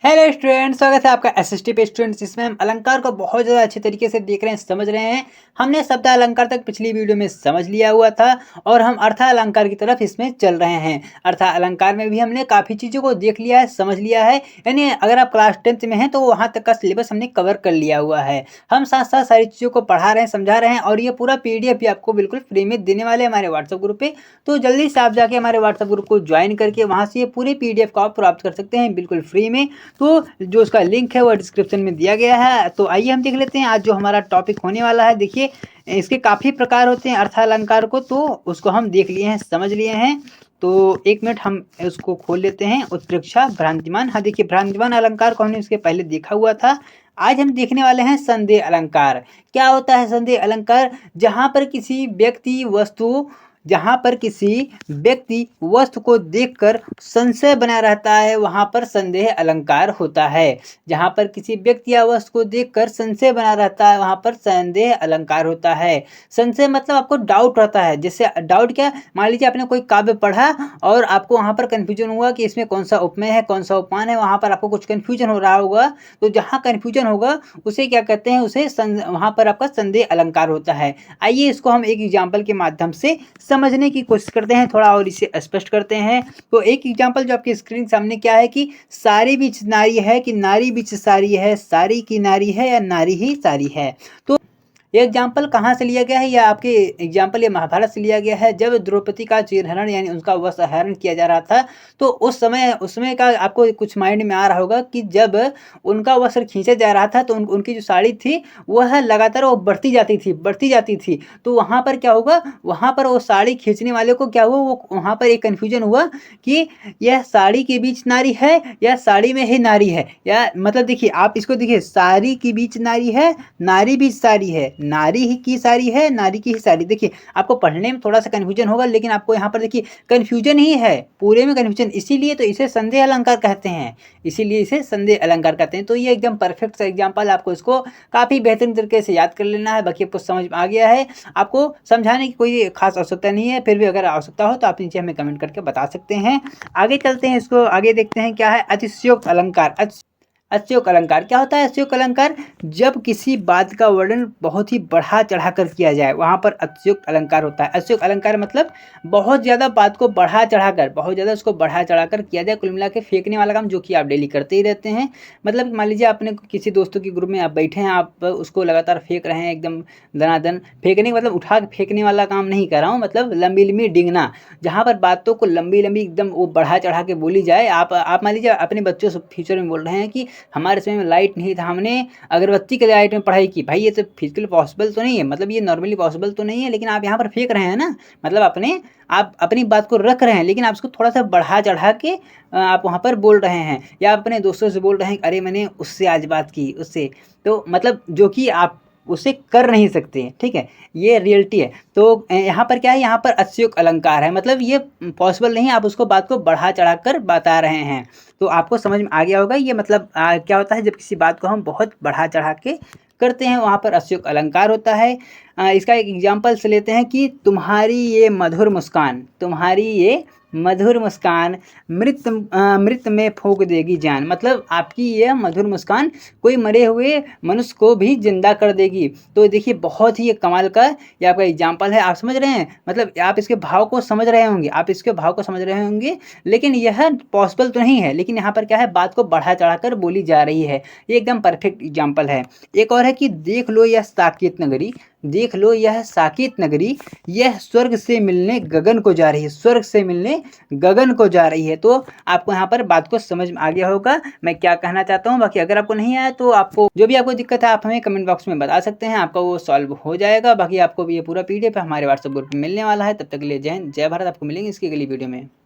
Hello student, स्वागत है आपका एसएसटी पे स्टूडेंट, जिसमें हम अलंकार को बहुत ज़्यादा अच्छे तरीके से देख रहे हैं, समझ रहे हैं। हमने शब्द अलंकार तक पिछली वीडियो में समझ लिया हुआ था और हम अर्थ अलंकार की तरफ इसमें चल रहे हैं। अर्थ अलंकार में भी हमने काफ़ी चीज़ों को देख लिया है, समझ लिया है। यानी अगर आप क्लास 10th में हैं तो वहाँ तक का सिलेबस हमने कवर कर लिया हुआ है। हम साथ साथ सारी चीज़ों को पढ़ा रहे हैं, समझा रहे हैं और ये पूरा PDF भी आपको बिल्कुल फ्री में देने वाले हैं हमारे व्हाट्सएप ग्रुप पे। तो जल्दी से आप जाके हमारे व्हाट्सएप ग्रुप को ज्वाइन करके वहाँ से ये पूरे PDF को आप प्राप्त कर सकते हैं बिल्कुल फ्री में। तो जो उसका लिंक है वो डिस्क्रिप्शन में दिया गया है। तो आइए हम देख लेते हैं आज जो हमारा टॉपिक होने वाला है। देखिए, इसके काफ़ी प्रकार होते हैं अर्थ अलंकार को, तो उसको हम देख लिए हैं, समझ लिए हैं। तो एक मिनट हम उसको खोल लेते हैं। उत्प्रेक्षा, भ्रांतिमान। हाँ देखिए, भ्रांतिमान अलंकार को हमने इसके पहले देखा हुआ था। आज हम देखने वाले हैं संदेह अलंकार। क्या होता है संदेह अलंकार? जहाँ पर किसी व्यक्ति वस्तु को देखकर संशय बना रहता है, वहाँ पर संदेह अलंकार होता है। जहाँ पर किसी व्यक्ति या वस्तु को देखकर संशय बना रहता है, वहाँ पर संदेह अलंकार होता है। संशय मतलब आपको डाउट रहता है। जैसे डाउट क्या, मान लीजिए आपने कोई काव्य पढ़ा और आपको वहाँ पर कन्फ्यूजन हुआ कि इसमें कौन सा उपमेय है, कौन सा उपमान है, वहाँ पर आपको कुछ कन्फ्यूजन हो रहा होगा। तो जहाँ कन्फ्यूजन होगा उसे क्या कहते हैं, वहाँ पर आपका संदेह अलंकार होता है। आइए इसको हम एक एग्जाम्पल के माध्यम से समझने की कोशिश करते हैं, थोड़ा और इसे स्पष्ट करते हैं। तो एक एग्जांपल जो आपके स्क्रीन सामने क्या है कि सारी बीच नारी है कि नारी बीच सारी है, सारी की नारी है या नारी ही सारी है। तो ये एग्जाम्पल कहाँ से लिया गया है? या आपके एग्जाम्पल ये महाभारत से लिया गया है। जब द्रौपदी का चीरहरण यानी उनका वस्त्र हरण किया जा रहा था, तो उसमें का आपको कुछ माइंड में आ रहा होगा कि जब उनका वस्त्र खींचा जा रहा था तो उनकी जो साड़ी थी वह लगातार वो बढ़ती जाती थी। तो वहाँ पर क्या होगा, वहाँ पर वो साड़ी खींचने वाले को क्या हुआ, वो वहाँ पर एक कन्फ्यूजन हुआ कि यह साड़ी के बीच नारी है या साड़ी में ही नारी है। या मतलब देखिए, आप इसको देखिए, साड़ी के बीच नारी है, नारी बीच साड़ी है, नारी ही की साड़ी है, नारी की ही साड़ी। देखिए, आपको पढ़ने में थोड़ा सा कन्फ्यूजन होगा, लेकिन आपको यहाँ पर देखिए कन्फ्यूजन ही है, पूरे में कन्फ्यूजन। इसीलिए तो इसे संदेह अलंकार कहते हैं, इसीलिए इसे संदेह अलंकार कहते हैं। तो ये एकदम परफेक्ट सा एग्जाम्पल, आपको इसको काफ़ी बेहतरीन तरीके से याद कर लेना है। बाकी आपको समझ में आ गया है, आपको समझाने की कोई खास आवश्यकता नहीं है। फिर भी अगर आवश्यकता हो तो आप नीचे हमें कमेंट करके बता सकते हैं। आगे चलते हैं, इसको आगे देखते हैं क्या है अतिशयोक्त अलंकार। अतिशयोक्त अलंकार क्या होता है? अतिशयोक्त अलंकार जब किसी बात का वर्णन बहुत ही बढ़ा चढ़ाकर किया जाए, वहाँ पर अतिशयोक्त अलंकार होता है। अतिशयोक्त अलंकार मतलब बहुत ज़्यादा बात को बढ़ा चढ़ाकर, बहुत ज़्यादा उसको बढ़ा चढ़ाकर किया जाए। कुल मिला के फेंकने वाला काम जो कि आप डेली करते ही रहते हैं। मतलब मान लीजिए आपने किसी दोस्तों के ग्रुप में आप बैठे हैं, आप उसको लगातार फेंक रहे हैं, एकदम दनादन फेंकने मतलब उठा के फेंकने वाला काम नहीं कर रहा हूँ, मतलब लंबी लंबी डिंगना, जहाँ पर बातों को लंबी लंबी एकदम वो बढ़ा चढ़ा के बोली जाए। आप मान लीजिए अपने बच्चों से फ्यूचर में बोल रहे हैं कि हमारे समय में लाइट नहीं था, हमने अगरबत्ती के लाइट में पढ़ाई की। भाई ये तो फिजिकली पॉसिबल तो नहीं है, मतलब ये नॉर्मली पॉसिबल तो नहीं है, लेकिन आप यहाँ पर फेंक रहे हैं ना, मतलब आप अपनी बात को रख रहे हैं, लेकिन आप उसको थोड़ा सा बढ़ा चढ़ा के आप वहाँ पर बोल रहे हैं। या आप अपने दोस्तों से बोल रहे हैं, अरे मैंने उससे आज बात की, उससे, तो मतलब जो कि आप उसे कर नहीं सकते, ठीक है, ये रियलिटी है। तो यहाँ पर क्या है, यहाँ पर अतिशयोक्त अलंकार है, मतलब ये पॉसिबल नहीं है, आप उसको बात को बढ़ा चढ़ा कर बता रहे हैं। तो आपको समझ में आ गया होगा ये मतलब क्या होता है जब किसी बात को हम बहुत बढ़ा चढ़ा के करते हैं, वहाँ पर अतिशयोक्त अलंकार होता है। इसका एक एग्जाम्पल से लेते हैं कि तुम्हारी ये मधुर मुस्कान मृत में फूंक देगी जान। मतलब आपकी यह मधुर मुस्कान कोई मरे हुए मनुष्य को भी जिंदा कर देगी। तो देखिए, बहुत ही कमाल का ये आपका एग्जाम्पल है। आप समझ रहे हैं, मतलब आप इसके भाव को समझ रहे होंगे, लेकिन यह पॉसिबल तो नहीं है। लेकिन यहाँ पर क्या है, बात को बढ़ा चढ़ा कर बोली जा रही है। ये एकदम परफेक्ट एग्जाम्पल है। एक और है कि देख लो यह साकेत नगरी, यह स्वर्ग से मिलने गगन को जा रही है। तो आपको यहाँ पर बात को समझ में आ गया होगा मैं क्या कहना चाहता हूँ। बाकी अगर आपको नहीं आया तो आपको जो भी आपको दिक्कत है, आप हमें कमेंट बॉक्स में बता सकते हैं, आपका वो सॉल्व हो जाएगा। बाकी आपको भी ये पूरा PDF हमारे व्हाट्सएप ग्रुप में मिलने वाला है। तब तक के लिए जय हिंद, जय भारत। आपको मिलेंगे इसकी अगली वीडियो में।